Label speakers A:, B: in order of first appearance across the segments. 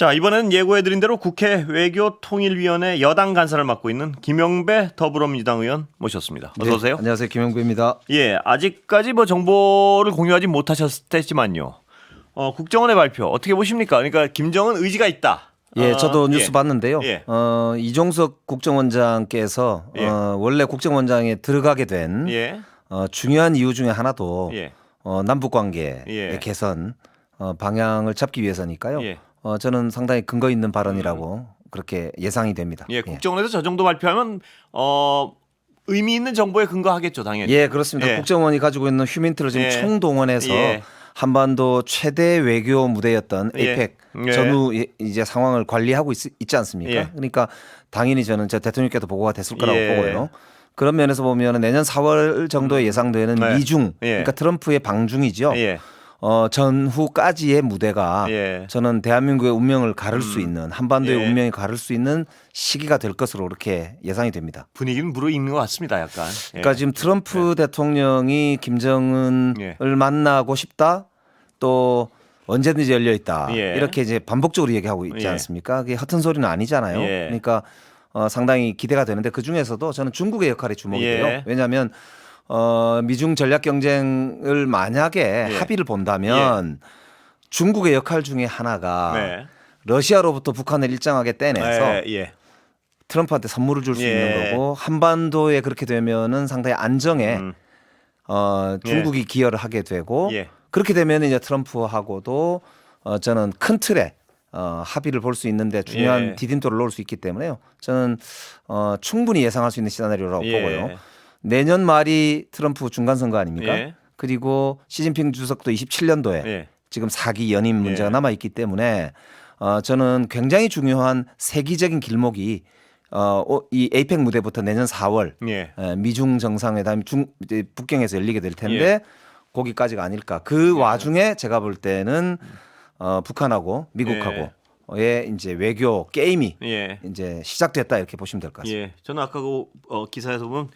A: 자, 이번에는 예고해드린 대로 국회 외교통일위원회 여당 간사를 맡고 있는 김영배 더불어민주당 의원 모셨습니다. 어서 오세요.
B: 네, 안녕하세요. 김영배입니다.
A: 예, 아직까지 뭐 정보를 공유하지 못하셨을 테지만요. 국정원의 발표 어떻게 보십니까? 그러니까 김정은 의지가 있다.
B: 예, 저도 뉴스 봤는데요.
A: 예.
B: 이종석 국정원장께서
A: 예.
B: 원래 국정원장에 들어가게 된
A: 예.
B: 중요한 이유 중에 하나도
A: 예.
B: 남북 관계의
A: 예.
B: 개선 방향을 잡기 위해서니까요.
A: 예.
B: 저는 상당히 근거 있는 발언이라고 그렇게 예상이 됩니다.
A: 예, 국정원에서 저 정도 발표하면 의미 있는 정보에 근거하겠죠, 당연히.
B: 예, 그렇습니다.
A: 예.
B: 국정원이 가지고 있는 휴민트를 지금
A: 예.
B: 총동원해서
A: 예.
B: 한반도 최대 외교 무대였던
A: 예.
B: 에이펙
A: 예.
B: 전후 이제 상황을 관리하고 있지 않습니까?
A: 예.
B: 그러니까 당연히 저는 제 대통령께도 보고가 됐을 거라고
A: 예.
B: 보고요. 그런 면에서 보면 내년 4월 정도에 예상되는
A: 네.
B: 미중,
A: 예.
B: 그러니까 트럼프의 방중이죠.
A: 예.
B: 전후까지의 무대가
A: 예.
B: 저는 대한민국의 운명을 가를 수 있는 한반도의
A: 예.
B: 운명이 가를 수 있는 시기가 될 것으로 그렇게 예상이 됩니다.
A: 분위기는 무르익는 것 같습니다, 약간. 예.
B: 그러니까 지금 트럼프 대통령이 김정은을
A: 예.
B: 만나고 싶다, 또 언제든지 열려 있다,
A: 예.
B: 이렇게 이제 반복적으로 얘기하고 있지
A: 예.
B: 않습니까? 그게 허튼 소리는 아니잖아요.
A: 예.
B: 그러니까 상당히 기대가 되는데 그 중에서도 저는 중국의 역할이 주목이
A: 예.
B: 돼요. 왜냐하면 미중 전략 경쟁을 만약에
A: 예.
B: 합의를 본다면 중국의 역할 중에 하나가
A: 네.
B: 러시아로부터 북한을 일정하게 떼내서
A: 예. 예.
B: 트럼프한테 선물을 줄 수
A: 예.
B: 있는 거고, 한반도에 그렇게 되면은 상당히 안정에 중국이 기여를 하게 되고,
A: 예.
B: 그렇게 되면 이제 트럼프하고도 저는 큰 틀에 합의를 볼 수 있는데 중요한
A: 예.
B: 디딤돌을 놓을 수 있기 때문에요. 저는 충분히 예상할 수 있는 시나리오라고
A: 예.
B: 보고요. 내년 말이 트럼프 중간 선거 아닙니까?
A: 예.
B: 그리고 시진핑 주석도 27년도에
A: 예.
B: 지금 4기 연임 문제가
A: 예.
B: 남아 있기 때문에 저는 굉장히 중요한 세기적인 길목이 이 에이펙 무대부터 내년 4월
A: 예.
B: 미중 정상회담이 이제 북경에서 열리게 될 텐데 거기까지가 아닐까. 그 와중에 제가 볼 때는 북한하고 미국하고의 이제 외교 게임이
A: 예.
B: 이제 시작됐다, 이렇게 보시면 될 것 같습니다.
A: 예. 저는 아까 그 기사에서 보면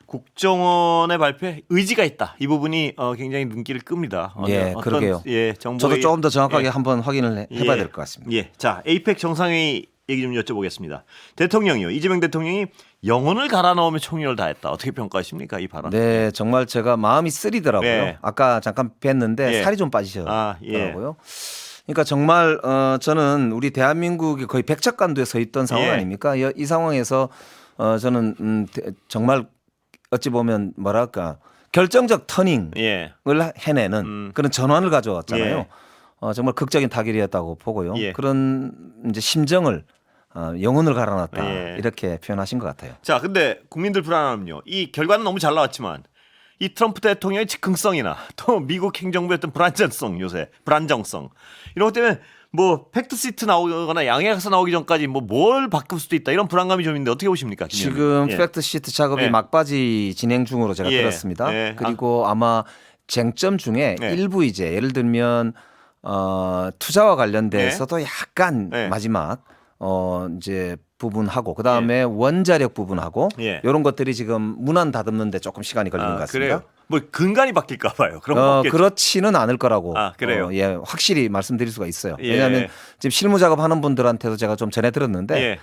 A: 국정원의 발표에 의지가 있다. 이 부분이 굉장히 눈길을 끕니다.
B: 예, 그러게요.
A: 예, 정보의
B: 저도 조금 더 정확하게
A: 예.
B: 한번 확인을 해봐야 될 것 같습니다.
A: 예. 자, 에이펙 정상회의 얘기 좀 여쭤보겠습니다. 대통령이요. 이재명 대통령이 영혼을 갈아 넣으며 총력을 다했다. 어떻게 평가하십니까, 이 발언?
B: 네, 정말 제가 마음이 쓰리더라고요.
A: 네.
B: 아까 잠깐 뵀는데
A: 예.
B: 살이 좀 빠지셨더라고요.
A: 예.
B: 그러니까 정말 저는 우리 대한민국이 거의 백척간도에 서 있던 상황
A: 예.
B: 아닙니까? 이 상황에서 저는 정말 어찌 보면 뭐랄까 결정적 터닝을
A: 예.
B: 해내는 그런 전환을 가져왔잖아요.
A: 예.
B: 정말 극적인 타결이었다고 보고요.
A: 예.
B: 그런 이제 심정을 영혼을 갈아놨다,
A: 예.
B: 이렇게 표현하신 것 같아요.
A: 자, 근데 국민들 불안함요. 이 결과는 너무 잘 나왔지만 이 트럼프 대통령의 즉흥성이나 또 미국 행정부의 어떤 불안정성 이런 것 때문에 뭐 팩트시트 나오거나 양해학서 나오기 전까지 뭐 뭘 바꿀 수도 있다, 이런 불안감이 좀 있는데 어떻게 보십니까?
B: 지금
A: 예.
B: 팩트시트 작업이
A: 예.
B: 막바지 진행 중으로 제가
A: 예.
B: 들었습니다.
A: 예.
B: 그리고 아마 쟁점 중에
A: 예.
B: 일부 이제 예를 들면 투자와 관련돼서도 약간
A: 예.
B: 마지막 이제 부분하고 그다음에 원자력 부분하고
A: 예.
B: 이런 것들이 지금 문안 다듬는데 조금 시간이 걸리는 것 같습니다.
A: 그래요? 뭐 근간이 바뀔까 봐요. 그런 거 없겠죠.
B: 그렇지는 않을 거라고
A: 그래요?
B: 예, 확실히 말씀드릴 수가 있어요.
A: 예.
B: 왜냐하면 지금 실무 작업하는 분들한테도 제가 좀 전해 들었는데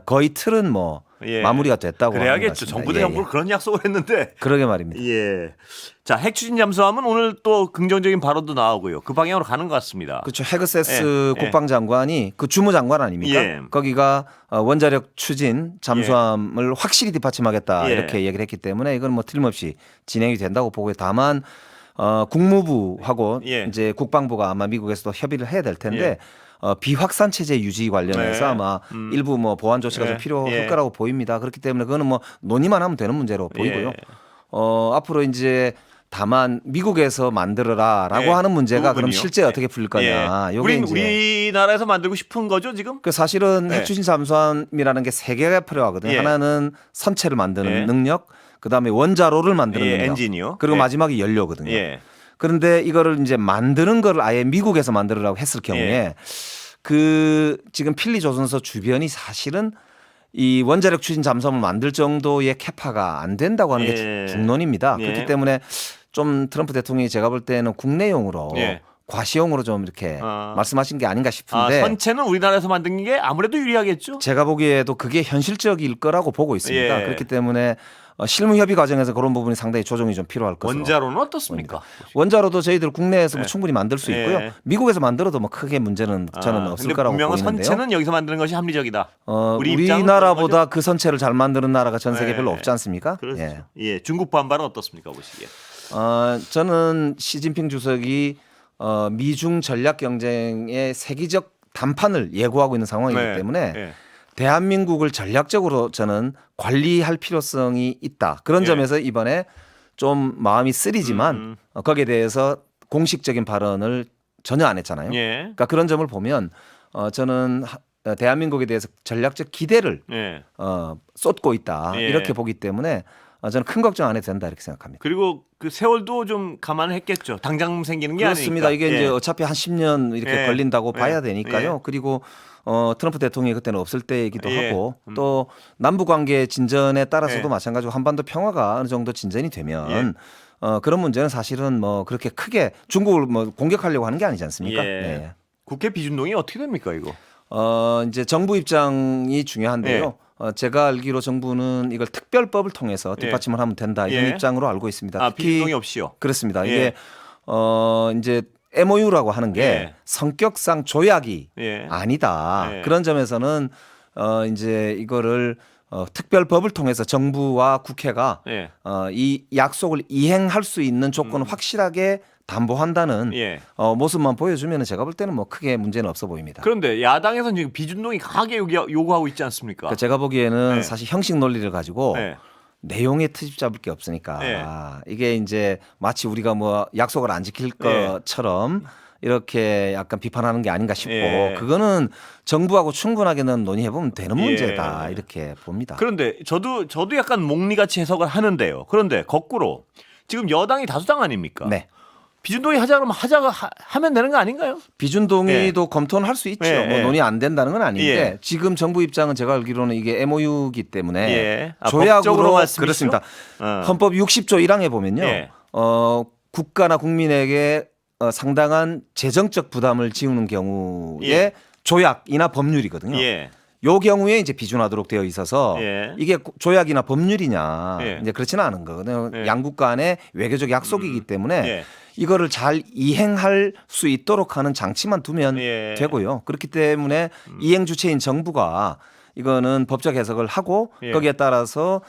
B: 거의 틀은 뭐
A: 예.
B: 마무리가 됐다고 하는 것
A: 그래야겠죠.
B: 같습니다.
A: 정부 대 정부로 그런 약속을 했는데.
B: 그러게 말입니다.
A: 예. 자, 핵 추진 잠수함은 오늘 또 긍정적인 발언도 나오고요. 그 방향으로 가는 것 같습니다.
B: 그렇죠. 헤그세스
A: 예.
B: 국방장관이 그 주무장관 아닙니까?
A: 예.
B: 거기가 원자력 추진 잠수함을 확실히 뒷받침하겠다,
A: 예.
B: 이렇게 얘기를 했기 때문에 이건 뭐 틀림없이 진행이 된다고 보고요. 다만 국무부하고
A: 예.
B: 이제 국방부가 아마 미국에서도 협의를 해야 될 텐데 비확산 체제 유지 관련해서
A: 네.
B: 아마 일부 뭐 보완 조치가 좀 필요할 거라고 보입니다. 그렇기 때문에 그거는 뭐 논의만 하면 되는 문제로 보이고요.
A: 예.
B: 앞으로 이제 다만 미국에서 만들어라라고
A: 예.
B: 하는 문제가
A: 그
B: 그럼
A: 부분이요.
B: 실제 어떻게 풀릴 거냐.
A: 예.
B: 요게 이제
A: 우리나라에서 만들고 싶은 거죠, 지금?
B: 그 사실은
A: 예.
B: 핵추진 잠수함이라는 게 세 개가 필요하거든요.
A: 예.
B: 하나는 선체를 만드는
A: 예.
B: 능력, 그다음에 원자로를 만드는
A: 예,
B: 능력,
A: 엔진이요.
B: 그리고
A: 예.
B: 마지막이 연료거든요.
A: 예.
B: 그런데 이거를 이제 만드는 거를 아예 미국에서 만들으라고 했을 경우에
A: 예.
B: 그 지금 필리 조선소 주변이 사실은 이 원자력 추진 잠수함을 만들 정도의 캐파가 안 된다고 하는
A: 예.
B: 게 중론입니다.
A: 예.
B: 그렇기 때문에 좀 트럼프 대통령이 제가 볼 때는 국내용으로
A: 예.
B: 과시용으로 좀 이렇게
A: 아.
B: 말씀하신 게 아닌가 싶은데
A: 선체는 우리나라에서 만든 게 아무래도 유리하겠죠.
B: 제가 보기에도 그게 현실적일 거라고 보고 있습니다.
A: 예.
B: 그렇기 때문에 실무 협의 과정에서 그런 부분이 상당히 조정이 좀 필요할 것으로.
A: 원자로는 어떻습니까?
B: 원자로도 저희들 국내에서 뭐
A: 예.
B: 충분히 만들 수 있고요.
A: 예.
B: 미국에서 만들어도 뭐 크게 문제는 저는 없을
A: 근데
B: 거라고
A: 분명한
B: 보이는데요.
A: 선체는 여기서 만드는 것이 합리적이다. 우리 입장은
B: 우리나라보다 그 선체를 잘 만드는 나라가 전 세계에
A: 예.
B: 별로 없지 않습니까?
A: 그렇죠.
B: 예.
A: 예. 중국 반발은 어떻습니까, 보시기에?
B: 저는 시진핑 주석이 미중 전략 경쟁의 세계적 단판을 예고하고 있는 상황이기
A: 네.
B: 때문에
A: 예.
B: 대한민국을 전략적으로 저는 관리할 필요성이 있다. 그런
A: 예.
B: 점에서 이번에 좀 마음이 쓰리지만 거기에 대해서 공식적인 발언을 전혀 안 했잖아요.
A: 예.
B: 그러니까 그런 점을 보면 저는 대한민국에 대해서 전략적 기대를
A: 예.
B: 쏟고 있다.
A: 예.
B: 이렇게 보기 때문에 저는 큰 걱정 안 해도 된다 이렇게 생각합니다.
A: 그리고 그 세월도 좀 감안했겠죠. 당장 생기는 게
B: 그렇습니다.
A: 아니니까.
B: 이게
A: 예.
B: 이제 어차피 한 10년 이렇게
A: 예.
B: 걸린다고
A: 예.
B: 봐야 되니까요.
A: 예.
B: 그리고 트럼프 대통령이 그때는 없을 때이기도
A: 예.
B: 하고 또 남북 관계 진전에 따라서도
A: 예.
B: 마찬가지로 한반도 평화가 어느 정도 진전이 되면 그런 문제는 사실은 뭐 그렇게 크게 중국을 뭐 공격하려고 하는 게 아니지 않습니까?
A: 예.
B: 네.
A: 국회 비준동이 어떻게 됩니까, 이거?
B: 이제 정부 입장이 중요한데요. 제가 알기로 정부는 이걸 특별법을 통해서 뒷받침을 하면 된다 이런
A: 예.
B: 입장으로 알고 있습니다. 특히
A: 비준동이 없이요.
B: 그렇습니다.
A: 예.
B: 이게 이제 MOU라고 하는 게
A: 예.
B: 성격상 조약이
A: 예.
B: 아니다.
A: 예.
B: 그런 점에서는 이제 이거를 특별법을 통해서 정부와 국회가
A: 예.
B: 이 약속을 이행할 수 있는 조건을 확실하게 담보한다는
A: 예.
B: 모습만 보여주면 제가 볼 때는 뭐 크게 문제는 없어 보입니다.
A: 그런데 야당에서는 지금 비준동이 강하게 요구하고 있지 않습니까?
B: 그러니까 제가 보기에는
A: 네.
B: 사실 형식 논리를 가지고
A: 네.
B: 내용에 트집 잡을 게 없으니까
A: 네.
B: 이게 이제 마치 우리가 뭐 약속을 안 지킬
A: 네.
B: 것처럼 이렇게 약간 비판하는 게 아닌가 싶고
A: 예.
B: 그거는 정부하고 충분하게는 논의해보면 되는
A: 예.
B: 문제다 이렇게 봅니다.
A: 그런데 저도 약간 몽리같이 해석을 하는데요. 그런데 거꾸로 지금 여당이 다수당 아닙니까?
B: 네.
A: 비준동의 하자 그러면 하면 되는 거 아닌가요?
B: 비준동의도 검토는 할 수 있죠.
A: 예,
B: 뭐
A: 예.
B: 논의 안 된다는 건 아닌데
A: 예.
B: 지금 정부 입장은 제가 알기로는 이게 MOU이기 때문에
A: 예.
B: 조약으로
A: 법적으로 말씀이시죠?
B: 그렇습니다.
A: 어.
B: 헌법 60조 1항에 보면요.
A: 예.
B: 국가나 국민에게 상당한 재정적 부담을 지우는 경우에
A: 예.
B: 조약이나 법률이거든요.
A: 예.
B: 요 경우에 이제 비준하도록 되어 있어서
A: 예.
B: 이게 조약이나 법률이냐
A: 예.
B: 이제 그렇지는 않은 거거든요.
A: 예.
B: 양국 간의 외교적 약속이기 때문에
A: 예.
B: 이거를 잘 이행할 수 있도록 하는 장치만 두면
A: 예.
B: 되고요. 그렇기 때문에 이행 주체인 정부가 이거는 법적 해석을 하고
A: 예.
B: 거기에 따라서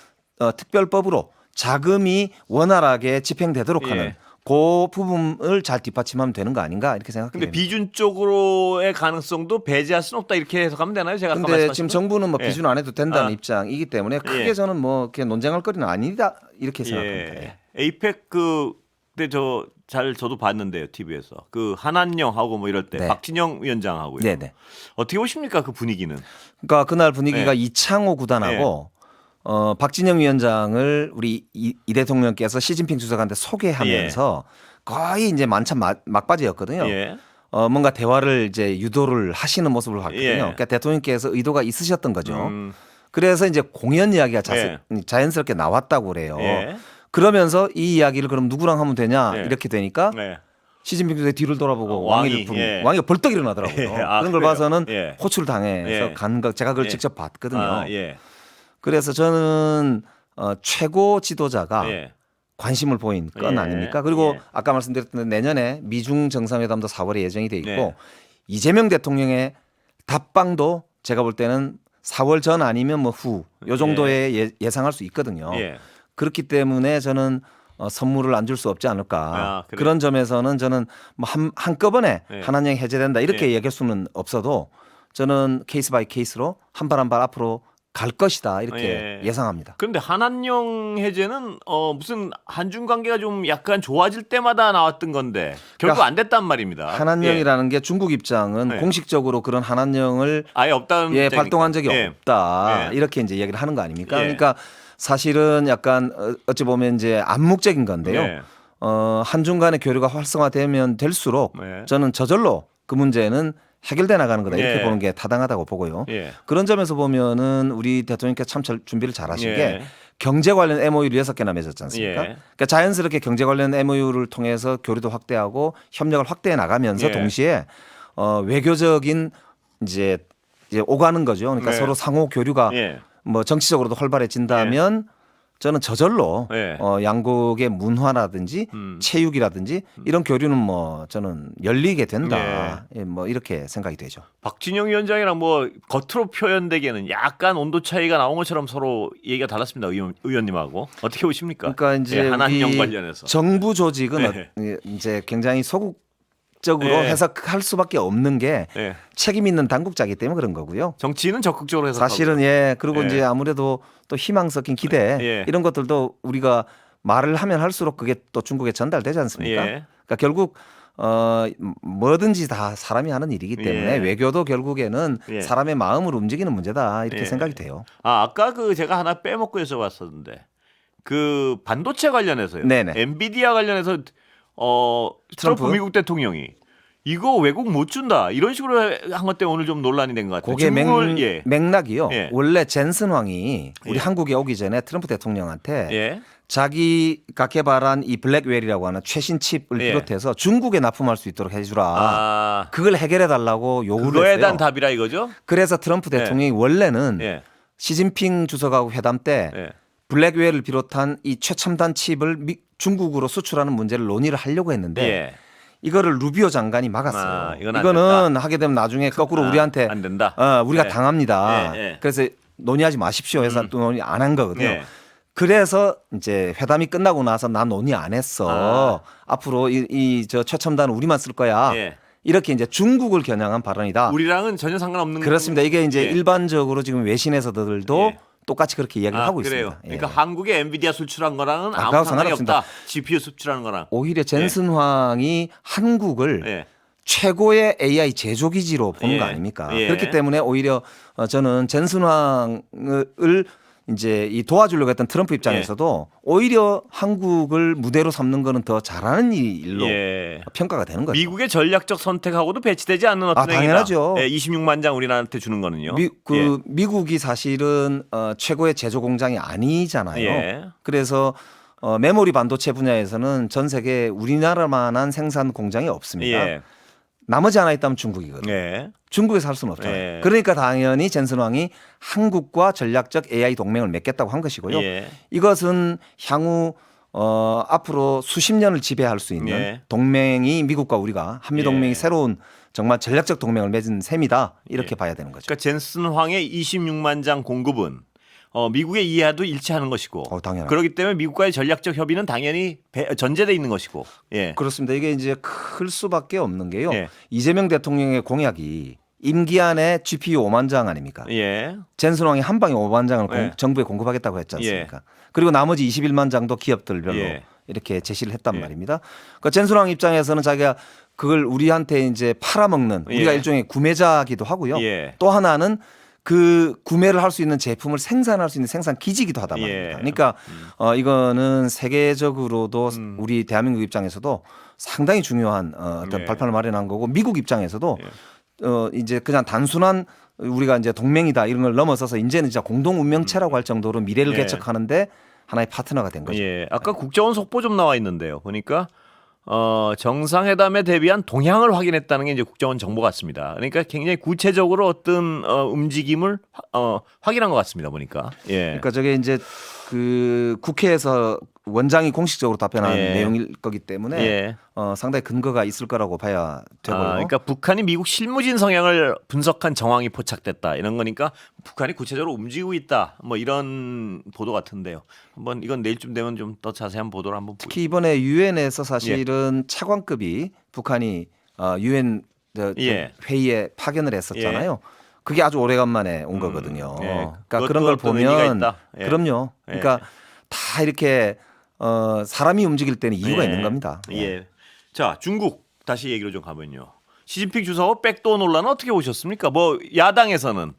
B: 특별법으로 자금이 원활하게 집행되도록
A: 예.
B: 하는 그 부분을 잘 뒷받침하면 되는 거 아닌가 이렇게
A: 근데
B: 생각합니다.
A: 비준 쪽으로의 가능성도 배제할 수는 없다 이렇게 해석하면 되나요? 제가 아까
B: 근데
A: 말씀하신
B: 지금
A: 거?
B: 정부는 뭐
A: 예.
B: 비준 안 해도 된다는
A: 아.
B: 입장이기 때문에 크게
A: 예.
B: 저는 뭐 이렇게 논쟁할 거리는 아니다 이렇게 생각합니다.
A: 예. 에이펙 그때 저도 봤는데요 TV에서 그 한한영하고 뭐 이럴 때
B: 네.
A: 박진영 위원장하고요.
B: 네네.
A: 어떻게 보십니까 그 분위기는?
B: 그러니까 그날 분위기가
A: 네.
B: 이창호 구단하고 박진영 위원장을 우리 이 대통령께서 시진핑 주석한테 소개하면서 거의 이제 만찬 막바지였거든요.
A: 예.
B: 뭔가 대화를 이제 유도를 하시는 모습을 봤거든요.
A: 예.
B: 그러니까 대통령께서 의도가 있으셨던 거죠.
A: 음.
B: 그래서 이제 공연 이야기가
A: 예.
B: 자연스럽게 나왔다고 그래요.
A: 예.
B: 그러면서 이 이야기를 그럼 누구랑 하면 되냐
A: 예.
B: 이렇게 되니까
A: 네.
B: 시진핑 주석이 뒤를 돌아보고
A: 왕이, 예.
B: 왕이가 벌떡 일어나더라고요.
A: 예. 아,
B: 그런 걸
A: 그래요?
B: 봐서는
A: 예.
B: 호출을 당해서
A: 예.
B: 간 거 제가 그걸
A: 예.
B: 직접 봤거든요.
A: 아, 예.
B: 그래서 저는 최고 지도자가
A: 예.
B: 관심을 보인 건
A: 예.
B: 아닙니까? 그리고
A: 예.
B: 아까 말씀드렸던 내년에 미중 정상회담도 4월에 예정이 돼 있고
A: 네.
B: 이재명 대통령의 답방도 제가 볼 때는 4월 전 아니면 뭐 후 요 정도에 예상할 수 있거든요.
A: 예.
B: 그렇기 때문에 저는 선물을 안 줄 수 없지 않을까.
A: 아, 그래요?
B: 그런 점에서는 저는 뭐 한꺼번에
A: 예.
B: 한한령 해제된다 이렇게
A: 예.
B: 얘기할 수는 없어도 저는 케이스 바이 케이스로 한 발 한 발 앞으로 갈 것이다 이렇게
A: 예.
B: 예상합니다.
A: 그런데 한한령 해제는 무슨 한중 관계가 좀 약간 좋아질 때마다 나왔던 건데 결국
B: 그러니까
A: 안 됐단 말입니다.
B: 한한령이라는 게 중국 입장은
A: 예.
B: 공식적으로 그런 한한령을
A: 아예 없다는
B: 예,
A: 입장이니까.
B: 발동한 적이
A: 예.
B: 없다
A: 예.
B: 이렇게 이제 얘기를 하는 거 아닙니까?
A: 예.
B: 그러니까 사실은 약간 어찌 보면 이제 암묵적인 건데요.
A: 예.
B: 한중 간의 교류가 활성화되면 될수록
A: 네.
B: 저는 저절로 그 문제는 해결돼 나가는 거다 이렇게
A: 예.
B: 보는 게 타당하다고 보고요.
A: 예.
B: 그런 점에서 보면은 우리 대통령께서 참 준비를 잘하신
A: 예.
B: 게 경제 관련 MOU를 6개나 맺었지 않습니까?
A: 예.
B: 그러니까 자연스럽게 경제 관련 MOU를 통해서 교류도 확대하고 협력을 확대해 나가면서
A: 예.
B: 동시에 외교적인 이제 오가는 거죠. 그러니까
A: 네.
B: 서로 상호 교류가
A: 예.
B: 뭐 정치적으로도 활발해진다면 저는 저절로
A: 예.
B: 양국의 문화라든지 체육이라든지 이런 교류는 뭐 저는 열리게 된다. 예, 뭐 이렇게 생각이 되죠.
A: 박진영 위원장이랑 뭐 겉으로 표현되기에는 약간 온도 차이가 나온 것처럼 서로 얘기가 달랐습니다. 의원님하고 어떻게 보십니까?
B: 그러니까 이제
A: 예, 한한령
B: 우리
A: 관련해서
B: 정부 조직은
A: 네.
B: 이제 굉장히 소극적으로
A: 네.
B: 해석할 수밖에 없는 게
A: 예.
B: 책임 있는 당국자이기 때문에 그런 거고요.
A: 정치인은 적극적으로 해석하고
B: 사실은 예 그리고
A: 예.
B: 이제 아무래도 또 희망 섞인 기대
A: 예.
B: 이런 것들도 우리가 말을 하면 할수록 그게 또 중국에 전달되지 않습니까?
A: 예.
B: 그러니까 결국 뭐든지 다 사람이 하는 일이기 때문에
A: 예.
B: 외교도 결국에는
A: 예.
B: 사람의 마음을 움직이는 문제다 이렇게
A: 예.
B: 생각이 돼요.
A: 아까 그 제가 하나 빼먹고 여쭤봤었는데 그 반도체 관련해서요.
B: 네네.
A: 엔비디아 관련해서 트럼프
B: 트럼프?
A: 미국 대통령이 이거 외국 못 준다 이런 식으로 한 것 때문에 오늘 좀 논란이 된 것 같아요.
B: 그게
A: 예.
B: 맥락이요.
A: 예.
B: 원래 젠슨 왕이 우리
A: 예.
B: 한국에 오기 전에 트럼프 대통령한테
A: 예.
B: 자기가 개발한 이 블랙웰이라고 하는 최신 칩을
A: 예.
B: 비롯해서 중국에 납품할 수 있도록 해주라. 그걸 해결해 달라고 요구를
A: 그거에
B: 했어요.
A: 대한 답이라 이거죠?
B: 그래서 트럼프 대통령이 원래는
A: 예.
B: 시진핑 주석하고 회담 때
A: 예.
B: 블랙웰을 비롯한 이 최첨단 칩을 중국으로 수출하는 문제를 논의를 하려고 했는데
A: 예.
B: 이거를 루비오 장관이 막았어요.
A: 이건 안
B: 이거는
A: 된다.
B: 하게 되면 나중에 거꾸로 우리한테
A: 안 된다.
B: 우리가
A: 예.
B: 당합니다.
A: 예, 예.
B: 그래서 논의하지 마십시오 해서 또 논의 안 한 거거든요.
A: 예.
B: 그래서 이제 회담이 끝나고 나서 난 논의 안 했어. 앞으로 저 최첨단 우리만 쓸 거야.
A: 예.
B: 이렇게 이제 중국을 겨냥한 발언이다.
A: 우리랑은 전혀 상관없는
B: 그렇습니다. 이게 이제
A: 예.
B: 일반적으로 지금 외신에서들도
A: 예.
B: 똑같이 그렇게 이야기를 하고
A: 그래요.
B: 있습니다.
A: 그러니까
B: 예.
A: 한국에 엔비디아 수출한 거랑은 아무
B: 아까하고
A: 상관이
B: 상관없습니다.
A: 없다. GPU 수출하는 거랑.
B: 오히려 젠슨 황이 한국을
A: 예.
B: 최고의 AI 제조 기지로 보는
A: 예.
B: 거 아닙니까?
A: 예.
B: 그렇기 때문에 오히려 저는 젠슨 황을 이제 이 도와주려고 했던 트럼프 입장에서도 오히려 한국을 무대로 삼는 거는 더 잘하는 일로
A: 예.
B: 평가가 되는 거죠.
A: 미국의 전략적 선택하고도 배치되지 않는 어떤 행위다.
B: 당연하죠.
A: 예, 26만 장 우리나라한테 주는 거는요. 예.
B: 미국이 사실은 최고의 제조 공장이 아니잖아요.
A: 예.
B: 그래서 메모리 반도체 분야에서는 전 세계 우리나라만한 생산 공장이 없습니다.
A: 예.
B: 나머지 하나 있다면 중국이거든요.
A: 예.
B: 중국에서 할 수는 없잖아요.
A: 예.
B: 그러니까 당연히 젠슨 왕이 한국과 전략적 AI 동맹을 맺겠다고 한 것이고요.
A: 예.
B: 이것은 향후 앞으로 수십 년을 지배할 수 있는
A: 예.
B: 동맹이 미국과 우리가 한미 동맹이
A: 예.
B: 새로운 정말 전략적 동맹을 맺은 셈이다 이렇게 봐야 되는 거죠.
A: 그러니까 젠슨 황의 26만 장 공급은 미국의 이해와도 일치하는 것이고
B: 당연하죠.
A: 그렇기 때문에 미국과의 전략적 협의는 당연히 전제돼 있는 것이고 예.
B: 그렇습니다. 이게 이제 클 수밖에 없는 게요.
A: 예.
B: 이재명 대통령의 공약이 임기 안에 GPU 5만 장 아닙니까?
A: 예.
B: 젠슨 왕이 한 방에 5만 장을
A: 예.
B: 정부에 공급하겠다고 했지 않습니까? 그리고 나머지 21만 장도 기업들별로
A: 예.
B: 이렇게 제시를 했단
A: 예.
B: 말입니다. 그러니까 젠슨 왕 입장에서는 자기가 그걸 우리한테 이제 팔아먹는 우리가
A: 예.
B: 일종의 구매자기도 하고요.
A: 예.
B: 또 하나는 그 구매를 할 수 있는 제품을 생산할 수 있는 생산 기지기도 하단 말입니다.
A: 예.
B: 그러니까 이거는 세계적으로도 우리 대한민국 입장에서도 상당히 중요한 어떤
A: 예.
B: 발판을 마련한 거고 미국 입장에서도 이제 그냥 단순한 우리가 이제 동맹이다 이런 걸 넘어서서 이제는 진짜 공동 운명체라고 할 정도로 미래를
A: 예.
B: 개척하는데 하나의 파트너가 된 거죠.
A: 예. 아까 국정원 속보 좀 나와 있는데요. 보니까 정상회담에 대비한 동향을 확인했다는 게 이제 국정원 정보 같습니다. 그러니까 굉장히 구체적으로 어떤 움직임을 확인한 것 같습니다. 보니까. 예.
B: 그러니까 저게 이제 그 국회에서 원장이 공식적으로 답변한
A: 예.
B: 내용일 거기 때문에
A: 예.
B: 상당히 근거가 있을 거라고 봐야 되고요.
A: 그러니까 북한이 미국 실무진 성향을 분석한 정황이 포착됐다 이런 거니까 북한이 구체적으로 움직이고 있다 뭐 이런 보도 같은데요. 한번 이건 내일쯤 되면 좀 더 자세한 보도를 한번 보겠습니다.
B: 특히 이번에 유엔에서 사실은 차관급이 북한이 유엔
A: 예.
B: 회의에 파견을 했었잖아요. 그게 아주 오래간만에 온 거거든요.
A: 예.
B: 그러니까
A: 그것도
B: 그런 걸
A: 어떤 의미가
B: 보면
A: 있다. 예.
B: 그럼요. 그러니까 다 이렇게 사람이 움직일 때는 이유가
A: 예.
B: 있는 겁니다.
A: 예. 자, 중국 다시 얘기로 좀 가면요. 시진핑 주석 백도어 논란은 어떻게 보셨습니까? 뭐 야당에서는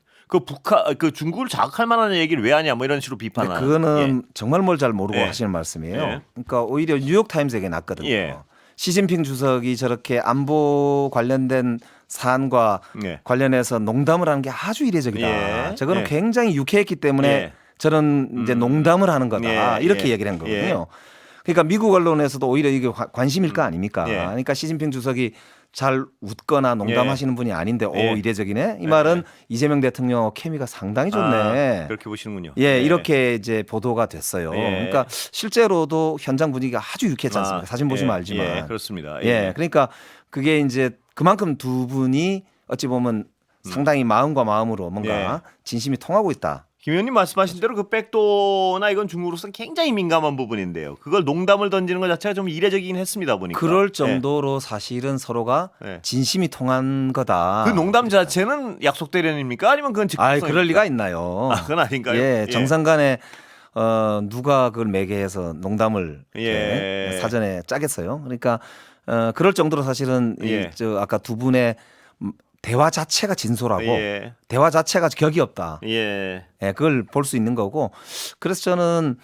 A: 그 중국을 자극할 만한 얘기를 왜 하냐 뭐 이런 식으로 비판하는.
B: 그거는 정말 뭘 잘 모르고
A: 예.
B: 하시는 말씀이에요.
A: 예.
B: 그러니까 오히려 뉴욕 타임즈에게 낫거든요.
A: 예.
B: 시진핑 주석이 저렇게 안보 관련된 사안과
A: 예.
B: 관련해서 농담을 하는 게 아주 이례적이다.
A: 예.
B: 저거는
A: 예.
B: 굉장히 유쾌했기 때문에
A: 예.
B: 저는 이제 농담을 하는 거다
A: 예,
B: 이렇게
A: 예,
B: 얘기를 한 거거든요.
A: 예.
B: 그러니까 미국 언론에서도 오히려 이게 관심일 거 아닙니까?
A: 예.
B: 그러니까 시진핑 주석이 잘 웃거나 농담하시는 분이 아닌데 오
A: 예.
B: 이례적이네. 이 말은 이재명 대통령하고 케미가 상당히 좋네.
A: 아, 그렇게 보시는군요.
B: 예, 이렇게 이제 보도가 됐어요.
A: 예.
B: 그러니까 실제로도 현장 분위기가 아주 유쾌했지 않습니까? 사진 보시면
A: 예,
B: 알지만.
A: 예, 그렇습니다.
B: 예, 그러니까 그게 이제 그만큼 두 분이 어찌 보면 상당히 마음과 마음으로 뭔가
A: 예.
B: 진심이 통하고 있다.
A: 김 의원님 말씀하신 대로 그 백도나 이건 중국으로서는 굉장히 민감한 부분인데요. 그걸 농담을 던지는 것 자체가 좀 이례적이긴 했습니다. 보니까.
B: 그럴 정도로 사실은 서로가
A: 예.
B: 진심이 통한 거다.
A: 그 농담 자체는 약속 대련입니까? 아니면 그건
B: 아,
A: 즉흥성입니까?
B: 그럴 리가 있나요?
A: 아, 그건 아닌가요?
B: 예, 정상간에 누가 그걸 매개해서 농담을
A: 예.
B: 이렇게 사전에 짜겠어요. 그러니까 그럴 정도로 사실은
A: 예.
B: 저 아까 두 분의 대화 자체가 진솔하고
A: 예.
B: 대화 자체가 격이 없다.
A: 예.
B: 예, 그걸 볼 수 있는 거고 그래서 저는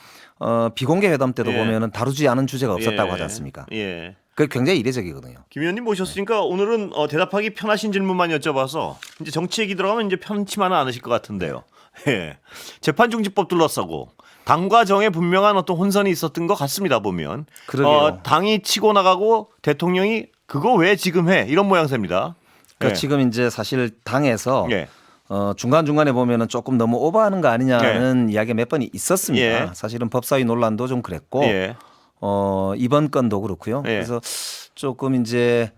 B: 비공개 회담 때도
A: 예.
B: 보면은 다루지 않은 주제가 없었다고
A: 예.
B: 하지 않습니까?
A: 예.
B: 그게 굉장히 이례적이거든요.
A: 김 의원님 모셨으니까 오늘은 대답하기 편하신 질문만 여쭤봐서 이제 정치 얘기 들어가면 이제 편치만은 않으실 것 같은데요. 예. 재판중지법 둘러싸고 당과 정에 분명한 어떤 혼선이 있었던 것 같습니다. 보면
B: 그러게요.
A: 당이 치고 나가고 대통령이 그거 왜 지금 해 이런 모양새입니다.
B: 그러니까
A: 예.
B: 지금 이제 사실 당에서
A: 예.
B: 중간중간에 보면은 조금 너무 오버하는 거 아니냐는 이야기가 몇 번 있었습니다.
A: 예.
B: 사실은 법사위 논란도 좀 그랬고
A: 예.
B: 이번 건도 그렇고요.
A: 예.
B: 그래서 조금 이제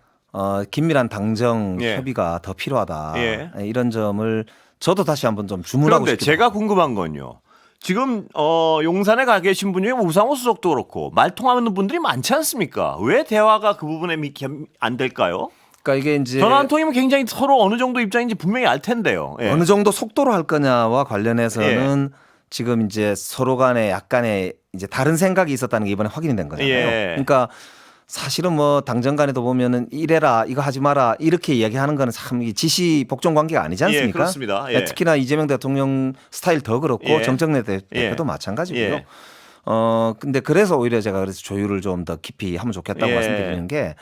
B: 긴밀한 당정
A: 예.
B: 협의가 더 필요하다.
A: 예.
B: 이런 점을 저도 다시 한번 좀 주문하고
A: 그런데
B: 싶기도
A: 제가
B: 하고.
A: 궁금한 건요. 지금 용산에 가 계신 분 중에 뭐 우상호 수석도 그렇고 말 통하는 분들이 많지 않습니까? 왜 대화가 그 부분에 안 될까요?
B: 그러니까 이게 이제
A: 전화 한 통이면 굉장히 서로 어느 정도 입장인지 분명히 알 텐데요. 예.
B: 어느 정도 속도로 할 거냐와 관련해서는 지금 이제 서로 간에 약간의 이제 다른 생각이 있었다는 게 이번에 확인이 된 거잖아요.
A: 예.
B: 그러니까 사실은 뭐 당정 간에도 보면은 이래라 이거 하지 마라 이렇게 얘기하는 거는 참 이게 지시 복종 관계가 아니지 않습니까?
A: 예, 그렇습니다. 예.
B: 특히나 이재명 대통령 스타일 더 그렇고
A: 예.
B: 정청래 대표도
A: 예.
B: 마찬가지고요.
A: 예.
B: 근데 그래서 오히려 제가 그래서 조율을 좀 더 깊이 하면 좋겠다고
A: 예.
B: 말씀드리는 게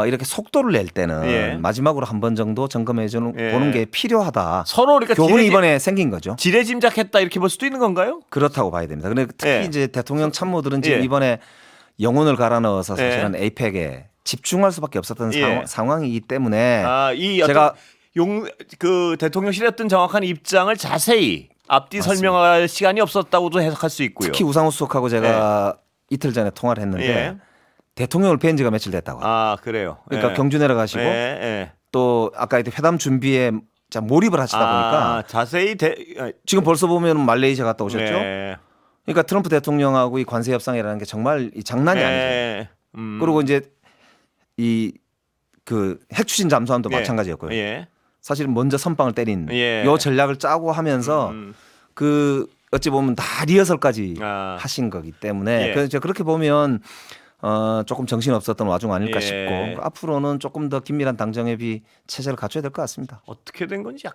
B: 이렇게 속도를 낼 때는
A: 예.
B: 마지막으로 한 번 정도 점검해 주는
A: 예.
B: 보는 게 필요하다.
A: 서로 그러니까
B: 교훈이 이번에 생긴 거죠.
A: 지레짐작했다 이렇게 볼 수도 있는 건가요?
B: 그렇다고 봐야 됩니다. 근데 특히
A: 예.
B: 이제 대통령 참모들은 지금
A: 예.
B: 이번에 영혼을 갈아 넣어서
A: 예.
B: 사실은 에이펙에 집중할 수밖에 없었던
A: 예.
B: 상황이기 때문에
A: 이
B: 제가
A: 그 대통령실의 어떤 정확한 입장을 자세히 앞뒤
B: 맞습니다.
A: 설명할 시간이 없었다고도 해석할 수 있고요.
B: 특히 우상호 수석하고 제가 이틀 전에 통화를 했는데
A: 예.
B: 대통령을 뵌 지가 며칠 됐다고.
A: 그래요.
B: 그러니까
A: 예.
B: 경주 내려가시고
A: 예.
B: 또 아까 회담 준비에 몰입을 하시다 보니까
A: 자세히
B: 지금 벌써 보면 말레이시아 갔다 오셨죠?
A: 예.
B: 그러니까 트럼프 대통령하고 이 관세 협상이라는 게 정말 이 장난이 아니죠.
A: 예.
B: 그리고 이제 이 그 핵추진 잠수함도
A: 예.
B: 마찬가지였고요.
A: 예.
B: 사실 먼저 선빵을 때린
A: 예.
B: 요 전략을 짜고 하면서 그 어찌 보면 다 리허설까지 하신 거기 때문에
A: 예.
B: 그래서 그렇게 보면 조금 정신 없었던 와중 아닐까
A: 예.
B: 싶고 앞으로는 조금 더 긴밀한 당정협의 체제를 갖춰야 될 것 같습니다.
A: 어떻게 된 건지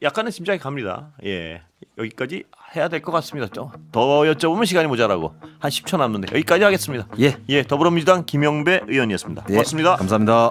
A: 약간은 짐작이 갑니다. 예. 여기까지 해야 될 것 같습니다. 더 여쭤보면 시간이 모자라고 한 10초 남는데 여기까지 하겠습니다.
B: 예.
A: 더불어민주당 김영배 의원이었습니다.
B: 예,
A: 고맙습니다.
B: 감사합니다.